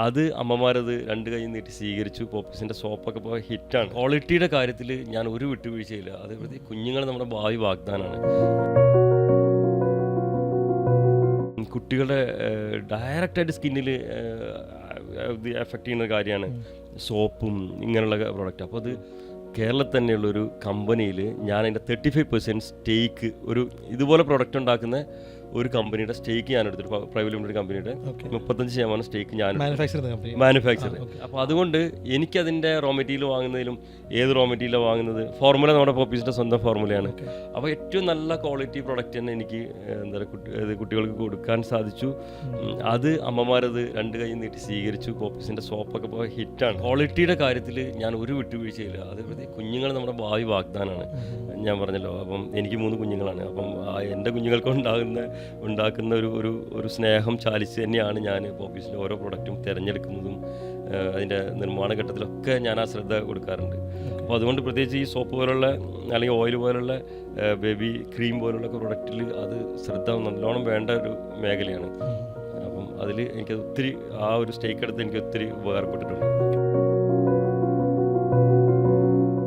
അത് അമ്മമാരത് രണ്ട് കൈ നീട്ടി സ്വീകരിച്ചു. പോപ്പീസിൻ്റെ സോപ്പൊക്കെ ഇപ്പോൾ ഹിറ്റാണ്. ക്വാളിറ്റിയുടെ കാര്യത്തിൽ ഞാൻ ഒരു വിട്ടുവീഴ്ചയില്ല. അതേപോലെ കുഞ്ഞുങ്ങൾ നമ്മുടെ ഭാവി വാഗ്ദാനമാണ്. കുട്ടികളുടെ ഡയറക്റ്റായിട്ട് സ്കിന്നിൽ ഇത് എഫക്റ്റ് ചെയ്യുന്ന കാര്യമാണ് സോപ്പും ഇങ്ങനെയുള്ള പ്രോഡക്റ്റ്. അപ്പോൾ അത് കേരളത്തിൽ തന്നെയുള്ളൊരു കമ്പനിയിൽ ഞാൻ അതിൻ്റെ 35% സ്റ്റേക്ക് ഒരു ഇതുപോലെ പ്രോഡക്റ്റ് ഉണ്ടാക്കുന്ന ഒരു കമ്പനിയുടെ സ്റ്റേക്ക് ഞാൻ എടുത്തിട്ട് പ്രൈവറ്റ് ലിമിറ്റഡ് കമ്പനിയുടെ 35% സ്റ്റേക്ക് ഞാൻ മാനുഫാക്ചർ. അപ്പോൾ അതുകൊണ്ട് എനിക്കതിൻ്റെ റോ മെറ്റീരിയൽ വാങ്ങുന്നതിലും ഏത് റോ മെറ്റീരിയൽ വാങ്ങുന്നത് ഫോർമുല നമ്മുടെ പോപ്പീസിൻ്റെ സ്വന്തം ഫോർമുലയാണ്. അപ്പോൾ ഏറ്റവും നല്ല ക്വാളിറ്റി പ്രോഡക്റ്റ് തന്നെ എനിക്ക് എന്താ പറയുക കുട്ടികൾക്ക് കൊടുക്കാൻ സാധിച്ചു. അത് അമ്മമാരത് രണ്ട് കൈ നീട്ടി സ്വീകരിച്ചു. പോപ്പീസിൻ്റെ സോപ്പൊക്കെ ഇപ്പോൾ ഹിറ്റാണ്. ക്വാളിറ്റിയുടെ കാര്യത്തിൽ ഞാൻ ഒരു വിട്ടുവീഴ്ചയില്ല. അതേപോലെ കുഞ്ഞുങ്ങൾ നമ്മുടെ ഭാവി വാഗ്ദാനമാണ്. ഞാൻ പറഞ്ഞല്ലോ, അപ്പം എനിക്ക് 3 കുഞ്ഞുങ്ങളാണ്. അപ്പം എൻ്റെ കുഞ്ഞുങ്ങൾക്ക് ഉണ്ടാക്കുന്ന ഒരു സ്നേഹം ചാലിച്ച് തന്നെയാണ് ഞാൻ പോപ്പീസിൻ്റെ ഓരോ പ്രൊഡക്റ്റും തിരഞ്ഞെടുക്കുന്നതും അതിൻ്റെ നിർമ്മാണ ഘട്ടത്തിലൊക്കെ ഞാൻ ആ ശ്രദ്ധ കൊടുക്കാറുണ്ട്. അപ്പോൾ അതുകൊണ്ട് പ്രത്യേകിച്ച് ഈ സോപ്പ് പോലുള്ള അല്ലെങ്കിൽ ഓയിൽ പോലുള്ള ബേബി ക്രീം പോലുള്ള പ്രൊഡക്റ്റിൽ അത് ശ്രദ്ധ നല്ലോണം വേണ്ട ഒരു മേഖലയാണ്. അപ്പം അതിൽ എനിക്ക് ഒത്തിരി ആ ഒരു സ്റ്റേക്ക് എടുത്ത് എനിക്ക് ഒത്തിരി ഉപകാരപ്പെട്ടിട്ടുണ്ട്.